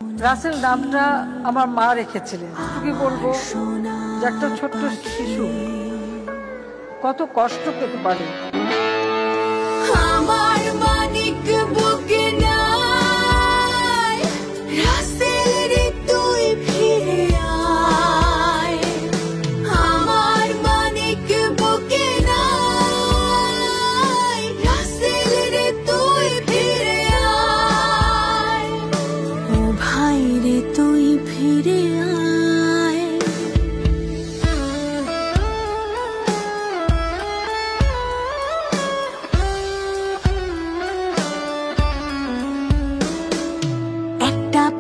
রাসেল নামটা আমার মা রেখেছিলেন। কি বলবো, যে একটা ছোট্ট শিশু কত কষ্ট পেতে পারে। আমার মানিক বুকে নাই, রাসেল রে তুই ফিরে আয়। আমার মানিক বুকে নাই, রাসেল রে তুই ফিরে আয়। ও ভাই রে তুই ফিরে আয়।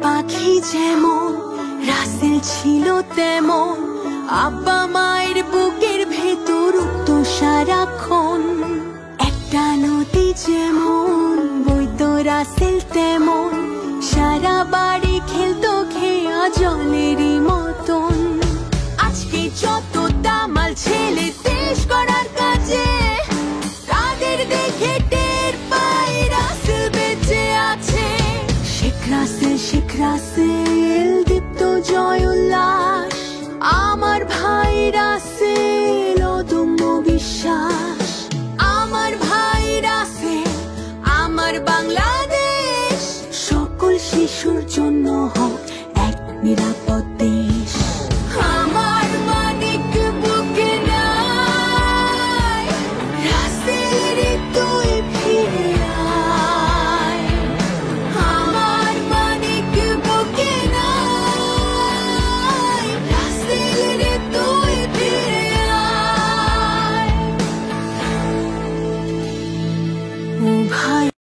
পাখি যেমন রাসেল ছিল তেমন, আব্বা মায়ের বুকের ভেতর উঠতো সারাক্ষণ। একটা নদী যেমন বইতো রাসেল তেমন, সারা বাড়ি খেলতো খেয়া জলেরই মতন। আজকে যত দামাল ছেলে দেশ করার কাজে, তাদের দেখে টের পাই রাসেল বেঁচে আছে। শেখ রাসেল দীপ্ত জয় উল্লাস, আমার ভাই রাসেল অদম্য বিশ্বাস। আমার ভাই রাসেল, আমার বাংলাদেশ, সকল শিশুর জন্য হোক এক নিরাপদ